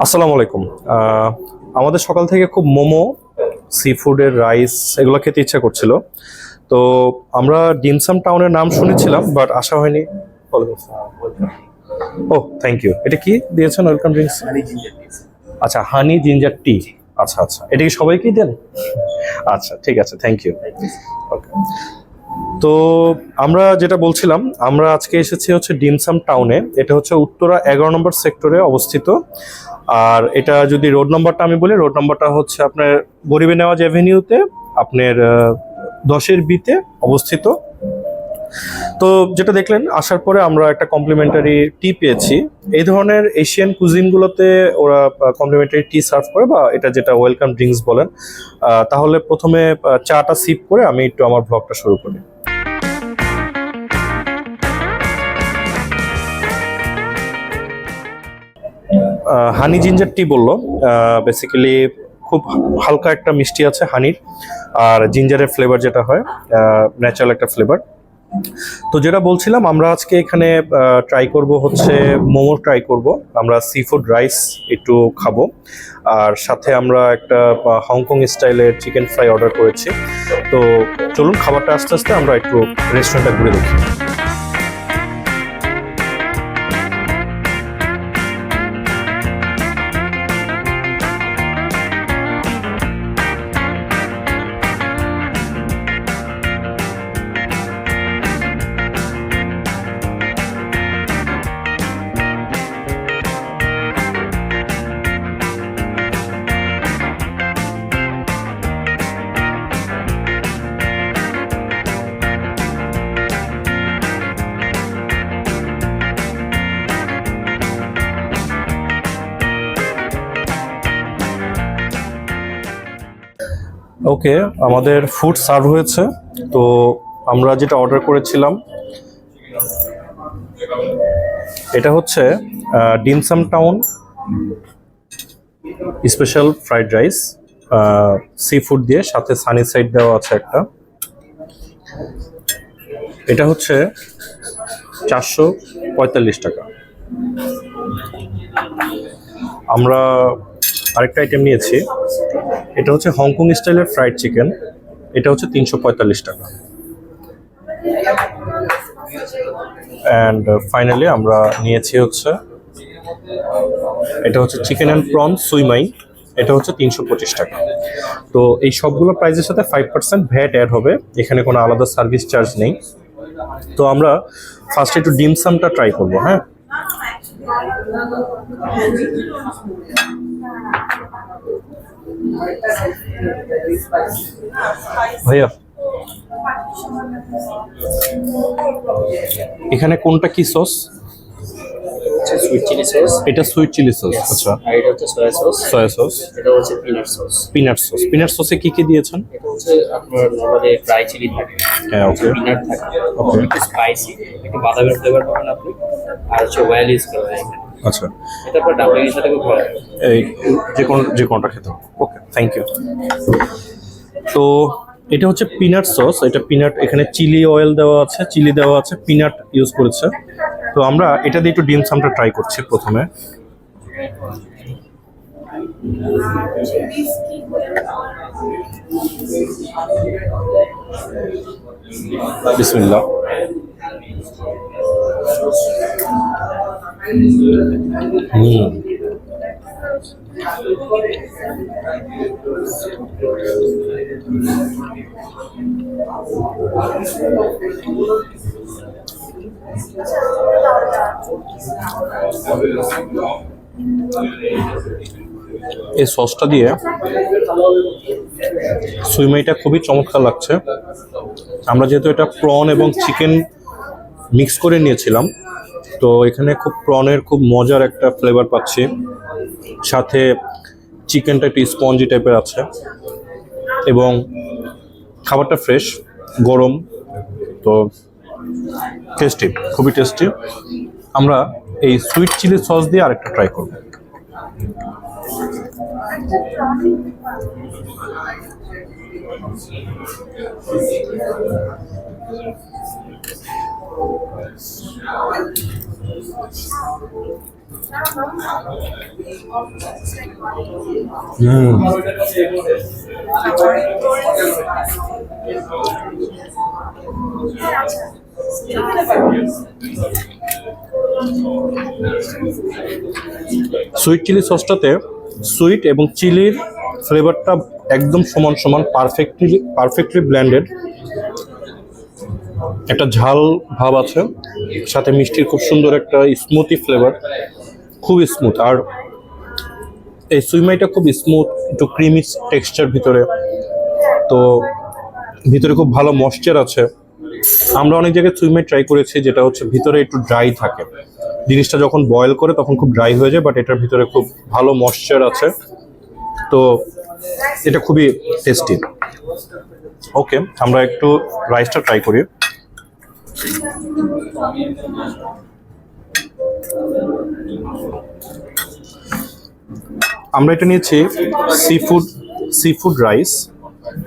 আসসালামু আলাইকুম। আমাদের সকাল থেকে খুব মোমো, সি ফুডের রাইস এগুলো খেতে ইচ্ছা করছিল। তো আমরা ডিমসাম টাউনের নাম শুনেছিলাম, বাট আসা হয়নি। ও, থ্যাংক ইউ। এটা কি দিয়েছেন? Welcome drinks. আচ্ছা, হানি জিঞ্জার টি। আচ্ছা আচ্ছা, এটা কি সবাইকেই দেন? আচ্ছা, ঠিক আছে, থ্যাংক ইউ। ওকে। তো আমরা যেটা বলছিলাম, আমরা আজকে এসেছি হচ্ছে ডিমসাম টাউনে। এটা হচ্ছে উত্তরা 11 নম্বর সেক্টরে অবস্থিত। আর এটা যদি রোড নাম্বারটা আমি বলি, রোড নাম্বারটা হচ্ছে আপনার গরিবে নেওয়াজ অ্যাভিনিউতে আপনার 10-এর বিতে অবস্থিত। তো যেটা দেখলেন, আসার পরে আমরা একটা কমপ্লিমেন্টারি টি পেয়েছি। এই ধরনের এশিয়ান কুজিনগুলোতে ওরা কমপ্লিমেন্টারি টি সার্ভ করে, বা এটা যেটা ওয়েলকাম ড্রিঙ্কস বলেন। তাহলে প্রথমে চাটা সিপ করে আমি একটু আমার ব্লগটা শুরু করি। হানি জিঞ্জার টি বললো। বেসিক্যালি খুব হালকা একটা মিষ্টি আছে হানির, আর জিঞ্জারের ফ্লেভার যেটা হয় ন্যাচারাল একটা ফ্লেভার। তো যেটা বলছিলাম, আমরা আজকে এখানে ট্রাই করব হচ্ছে মোমো ট্রাই করব। আমরা সি ফুড রাইস একটু খাবো, আর সাথে আমরা একটা হংকং স্টাইলের চিকেন ফ্রাই অর্ডার করেছি। তো চলুন, খাবারটা আস্তে আস্তে আমরা একটু রেস্টুরেন্টটা ঘুরে দেখি। ওকে, আমাদের ফুড সার্ভ হয়েছে। তো আমরা যেটা অর্ডার করেছিলাম, এটা হচ্ছে dim sum town special fried rice, sea food দিয়ে, সাথে সানি সাইড দেওয়া আছে একটা। এটা হচ্ছে 445 টাকা। আমরা আরেকটা আইটেম নিয়েছি, এটা হচ্ছে হংকং স্টাইলের ফ্রাইড চিকেন। এটা হচ্ছে 345 টাকা। অ্যান্ড ফাইনালি আমরা নিয়েছি হচ্ছে, এটা হচ্ছে চিকেন অ্যান্ড প্রন সুইমাই। এটা হচ্ছে 325 টাকা। তো এই সবগুলো প্রাইসের সাথে 5% ভ্যাট অ্যাড হবে, এখানে কোনো আলাদা সার্ভিস চার্জ নেই। তো আমরা ফার্স্ট একটু ডিমসামটা ট্রাই করবো। হ্যাঁ, ভাইয়া, এখানে কোনটা কি সস? Sweet chilli sauce. এটা সুইট চিলি সস। আচ্ছা, আর এটা হচ্ছে সয়া সস। Soya sauce. এটা হচ্ছে peanut sauce. Peanut sauce. Peanut সসে কি কি দিয়েছেন? এটা হচ্ছে আপনার নরমালি ড্রাই চিলি থাকে, হ্যাঁ, ওকে। পিনাট থাকে, ওকে। একটু স্পাইসি, একটু বাদামের ফ্লেভার পাবেন আপনি, আর হচ্ছে ওয়েল ইউজ করা হয় এখানে। আচ্ছা, এটা আপনার ডাবলিং এর সাথে খুব ভালো লাগে। এই যে কোনটা খেতে হবে? ওকে, থ্যাংক ইউ। তো এটা হচ্ছে পিনাট সস। এটা পিনাট, এখানে চিলি অয়েল দেওয়া আছে, চিলি দেওয়া আছে, পিনাট ইউজ করেছে। তো আমরা এটা দিয়ে একটু ডিমসামটা ট্রাই করছি প্রথমে। বিসমিল্লাহ। এই সসটা দিয়ে সুইমাইটা খুবই চমৎকার লাগছে। আমরা যেহেতু এটা প্রন এবং চিকেন মিক্স করে নিয়েছিলাম, তো এখানে খুব প্রনের খুব মজার একটা ফ্লেভার পাচ্ছি, সাথে চিকেনটা একটু স্পঞ্জি টাইপের আছে, এবং খাবারটা ফ্রেশ, গরম। তো টেস্টি, খুবই টেস্টি। আমরা এই সুইট চিলি সস দিয়ে আরেকটা ট্রাই করব। সুইট চিলি সসটাতে সুইট এবং চিলির ফ্লেভারটা একদম সমান সমান পারফেক্টলি ব্লেন্ডেড। একটা ঝাল ভাব আছে, সাথে মিষ্টির খুব সুন্দর একটা স্মুথি ফ্লেভার, খুব স্মুথ। আর এই সুইমাইটা খুব স্মুথ, একটু ক্রিমি টেক্সচার ভিতরে, তো ভিতরে খুব ভালো ময়েশ্চার আছে। আমরা অনেক জায়গায় সুইমাই ট্রাই করেছি যেটা হচ্ছে ভিতরে একটু ড্রাই থাকে, জিনিসটা যখন বয়েল করে তখন খুব ড্রাই হয়ে যায়, বাট এটার ভিতরে খুব ভালো ময়েশ্চার আছে, তো এটা খুবই টেস্টি। ওকে, আমরা একটু রাইসটা ট্রাই করি। আমরা এটা নিয়েছি সিফুড রাইস।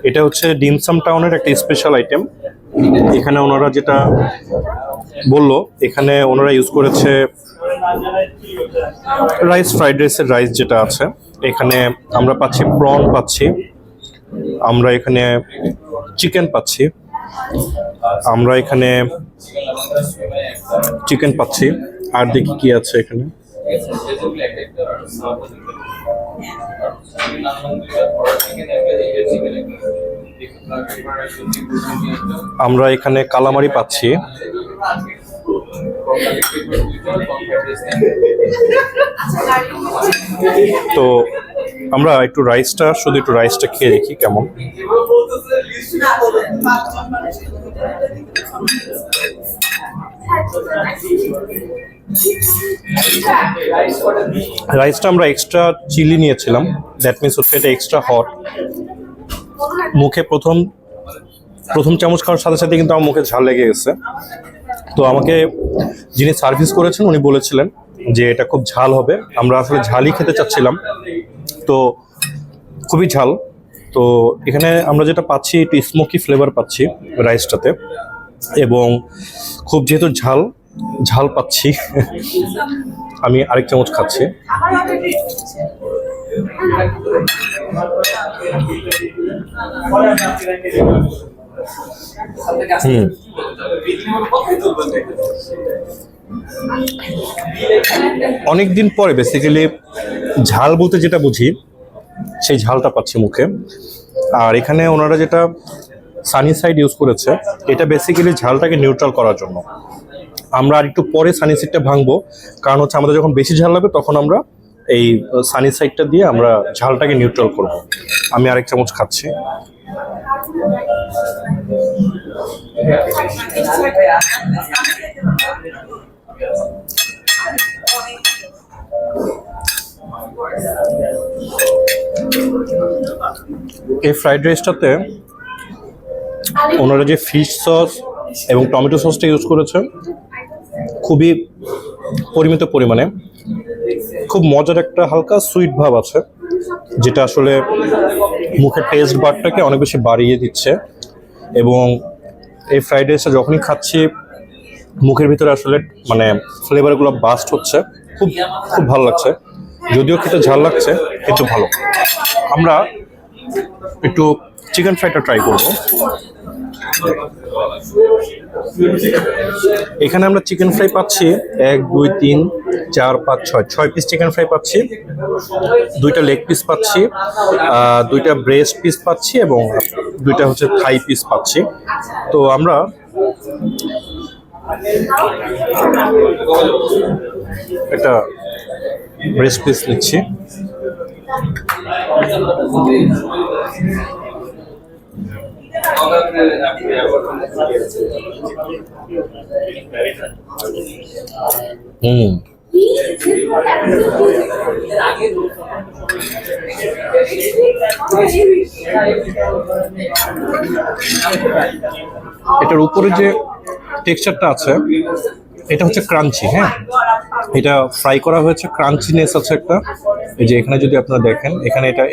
এটা হচ্ছে ডিমসাম টাউনের একটা স্পেশাল আইটেম। এখানে ওনারা যেটা বললো, এখানে ওনারা ইউজ করেছে রাইস, ফ্রাইড রাইসের রাইস যেটা আছে। এখানে আমরা পাচ্ছি প্রন পাচ্ছি, আমরা এখানে চিকেন পাচ্ছি, আমরা এখানে চিকেন পাচ্ছি, আর দেখি কি আছে এখানে। আমরা এখানে কালামারি পাচ্ছি, তো আমরা একটু রাইসটা খেয়ে দেখি কেমন। রাইসটা আমরা এক্সট্রা চিলি নিয়েছিলাম, দ্যাট মিনস হচ্ছে এটা এক্সট্রা হট। মুখে প্রথম চামচ খাওয়ার সাথে সাথে কিন্তু আমার মুখে ঝাল লেগে গেছে। তো আমাকে যিনি সার্ভিস করেছেন উনি বলেছিলেন যে এটা খুব ঝাল হবে। আমরা আসলে ঝালই খেতে চাচ্ছিলাম, তো খুবই ঝাল। তো এখানে আমরা যেটা পাচ্ছি একটু স্মোকি ফ্লেভার পাচ্ছি রাইসটাতে, এবং খুব যেহেতু ঝাল পাচ্ছি আমি আরেক চামচ খাচ্ছি। অনেকদিন পরে বেসিক্যালি ঝাল বলতে যেটা বুঝি সেই ঝালটা পাচ্ছি মুখে। আর এখানে ওনারা যেটা সানি সাইড ইউজ করেছে, এটা বেসিক্যালি ঝালটাকে নিউট্রাল করার জন্য। আমরা আর একটু পরে সানি সাইডটা ভাঙবো, কারণ হচ্ছে আমাদের যখন বেশি ঝাল লাগবে তখন আমরা এই সানি সাইডটা দিয়ে আমরা ঝালটাকে নিউট্রাল করব। আমি আরেক চামচ খাচ্ছি। এই ফ্রাইড রাইসটাতে ওনারা যে ফিশ সস এবং টমেটো সসটা ইউজ করেছে খুবই পরিমিত পরিমাণে, খুব মজার একটা হালকা সুইট ভাব আছে, যেটা আসলে মুখের টেস্ট বারটাকে অনেক বেশি বাড়িয়ে দিচ্ছে। এবং এই ফ্রাইড রাইসটা যখনই খাচ্ছি মুখের ভিতরে আসলে মানে ফ্লেভারগুলো বাস্ট হচ্ছে, খুব ভালো লাগছে। যদিও খেতে ঝাল লাগছে কিন্তু ভালো। আমরা একটু চিকেন ফ্রাইটা ট্রাই করব। এখানে আমরা চিকেন ফ্রাই পাচ্ছি 1 2 3 4 5 6 পিস চিকেন ফ্রাই পাচ্ছি, 2টা লেগ পিস পাচ্ছি, 2টা ব্রেস্ট পিস পাচ্ছি, এবং 2টা হচ্ছে থাই পিস পাচ্ছি। তো আমরা একটা ব্রেস্ট পিস নিচ্ছি। এটার উপরে যে টেক্সচারটা আছে এটা হচ্ছে ক্রাঞ্চি। হ্যাঁ, এটা ফ্রাই করা হয়েছে, ক্রাঞ্চিনেস আছে একটা। এই যে এখানে যদি আপনারা দেখেন, এখানে এটা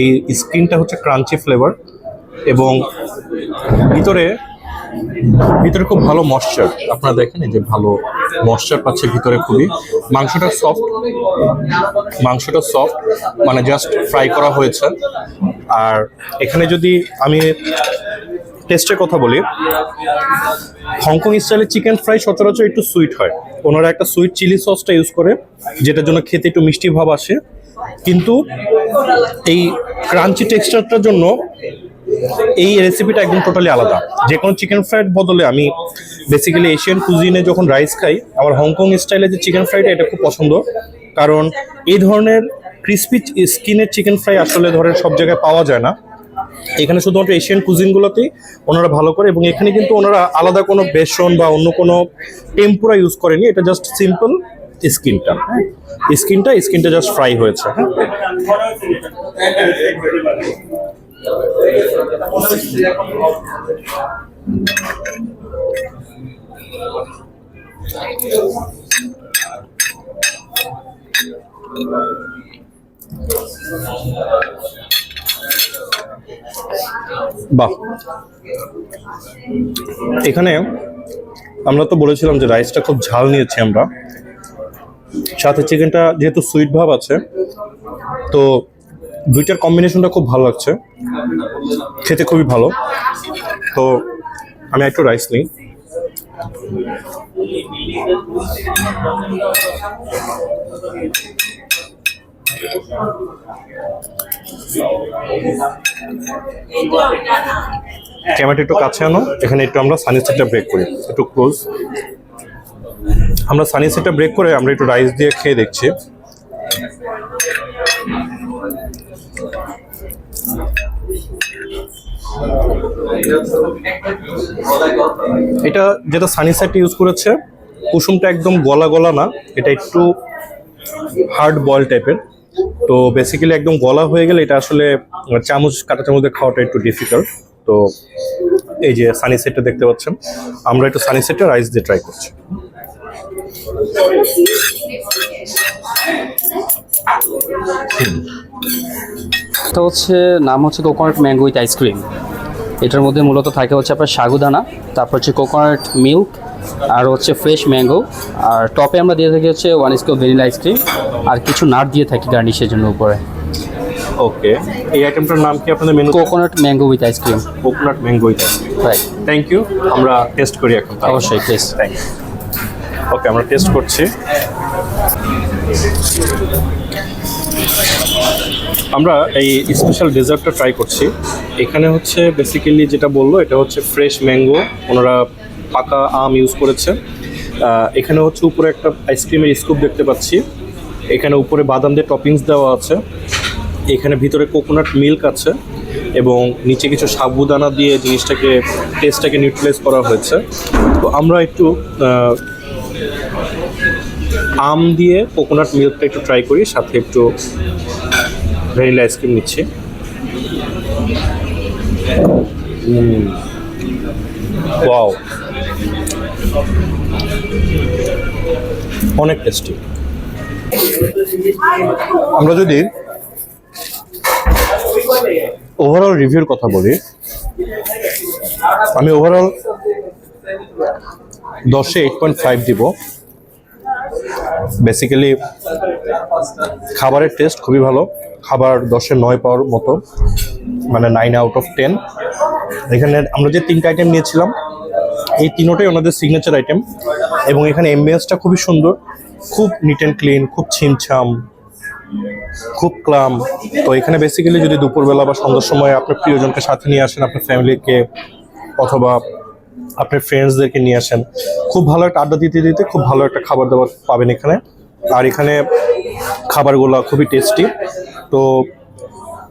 এই স্কিনটা হচ্ছে ক্রাঞ্চি ফ্লেভার, এবং ভিতরে ভিতরে খুব ভালো ময়েশ্চার, আপনারা দেখেন এই যে ভালো ময়েশ্চার পাচ্ছে ভিতরে খুবই। মাংসটা সফট, মানে জাস্ট ফ্রাই করা হয়েছে। আর এখানে যদি আমি টেস্টের কথা বলি, হংকং স্টাইলের চিকেন ফ্রাই সচরাচর একটু সুইট হয়, ওনারা একটা সুইট চিলি সসটা ইউজ করে যেটার জন্য খেতে একটু মিষ্টি ভাব আসে, কিন্তু এই ক্রাঞ্চি টেক্সচারটার জন্য এই রেসিপিটা একদম টোটালি আলাদা। যে কোনো চিকেন ফ্রাইয়ের বদলে আমি বেসিক্যালি এশিয়ান কুজিনে যখন রাইস খাই, আমার হংকং স্টাইলের যে চিকেন ফ্রাইটা এটা খুব পছন্দ, কারণ এই ধরনের ক্রিসপি স্কিনের চিকেন ফ্রাই আসলে ধরেন সব জায়গায় পাওয়া যায় না। এখানে শুধুমাত্র এশিয়ান কুজিনগুলোতেই ওনারা ভালো করে, এবং এখানে কিন্তু ওনারা আলাদা কোনো বেসন বা অন্য কোনো টেম্পুরা ইউজ করেনি, এটা জাস্ট সিম্পল স্কিনটা জাস্ট ফ্রাই হয়েছে। হ্যাঁ, বাহ। এখানে আমরা তো বলেছিলাম যে রাইসটা খুব ঝাল নিয়েছি আমরা, সাথে চিকেনটা যেহেতু সুইট ভাব আছে, তো দুইটার কম্বিনেশনটা খুব ভালো লাগছে, খেতে খুবই ভালো। তো আমি একটু রাইস নিই। ক্যামেরাটা একটু কাছে আনো, এখানে একটু আমরা সানি সেটটা ব্রেক করি, একটু ক্লোজ। আমরা সানি সেটটা ব্রেক করে আমরা একটু রাইস দিয়ে খেয়ে দেখছি। এটা যেটা সানি সেটটা ইউজ করেছে, কুসুমটা একদম গলা গলা না, এটা একটু হার্ড বয়েল টাইপের। তো বেসিক্যালি একদম গলা হয়ে গেলে এটা আসলে কাঁটা চামচে খাওয়াটা একটু ডিফিকাল্ট। তো এই যে সানি সেটটা দেখতে পাচ্ছেন, আমরা একটু সানি সেটটা রাইস দিয়ে ট্রাই করছি। এটা হচ্ছে নাম হচ্ছে কোকোনাট ম্যাঙ্গো উইথ আইসক্রিম। এটার মধ্যে মূলত থাকে হচ্ছে আপনার সাগুদানা, তারপর হচ্ছে কোকোনাট মিল্ক, আর হচ্ছে ফ্রেশ ম্যাঙ্গো, আর টপে আমরা দিয়ে থাকি হচ্ছে 1 স্কুপ ভ্যানিলা আইসক্রিম, আর কিছু নাট দিয়ে থাকি গার্নিশের জন্য উপরে। ওকে, এই আইটেমটার নাম কি আপনাদের menu? Coconut mango with ice cream. Coconut mango with ice cream, right. Thank you. আমরা টেস্ট করি এখন। অবশ্যই, প্লিজ। Thank you. ওকে, আমরা টেস্ট করছি। আমরা এই স্পেশাল ডেজার্টটা ট্রাই করছি। এখানে হচ্ছে বেসিক্যালি যেটা বললো, এটা হচ্ছে ফ্রেশ ম্যাঙ্গো, ওনারা পাকা আম ইউজ করেছে। এখানে হচ্ছে উপরে একটা আইসক্রিমের স্কুপ দেখতে পাচ্ছি, এখানে উপরে বাদাম দিয়ে টপিংস দেওয়া আছে, এখানে ভিতরে কোকোনাট মিল্ক আছে, এবং নিচে কিছু সাবুদানা দিয়ে টেস্টটাকে নিউট্রালাইজ করা হয়েছে। তো আমরা একটু আম দিয়ে কোকোনাট মিল্কটা একটু ট্রাই করি, সাথে একটু ভ্যানিলা আইসক্রিম নিচ্ছি। ওয়াও, অনেক টেস্টি। আমরা যদি ওভারঅল রিভিউর কথা বলি, আমি ওভারঅল 10-এ 8.5 দিব। বেসিক্যালি খাবারের টেস্ট খুবই ভালো, খাবার 10-এ 9 পাওয়ার মতো, মানে 9 আউট অফ 10। এখানে আমরা যে 3টা আইটেম নিয়েছিলাম, এই তিনোটাই ওনাদের সিগনেচার আইটেম, এবং এখানে অ্যাম্বিয়েন্সটা খুবই সুন্দর, খুব নিট অ্যান্ড ক্লিন, খুব ছিমছাম, খুব ক্লাম। তো এখানে বেসিক্যালি যদি দুপুরবেলা বা সন্ধ্যার সময় আপনার প্রিয়জনকে সাথে নিয়ে আসেন, আপনার ফ্যামিলিকে অথবা আপনার ফ্রেন্ডসদেরকে নিয়ে আসেন, খুব ভালো একটা আড্ডা দিতে দিতে খুব ভালো একটা খাবার দাবার পাবেন এখানে। আর এখানে খাবারগুলো খুবই টেস্টি। তো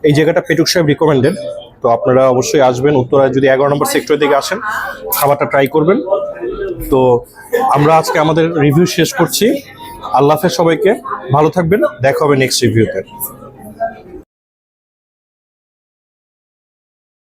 এই জায়গাটা পেটুক সাহেব রিকমেন্ডেড। তো আপনারা অবশ্যই আসবেন, উত্তরায় যদি 11 নম্বর সেক্টর দিকে আসেন, খাবারটা ট্রাই করবেন। তো আমরা আজকে আমাদের রিভিউ শেষ করছি। আল্লাহ হাফেজ সবাইকে, ভালো থাকবেন, দেখা হবে নেক্সট রিভিউতে।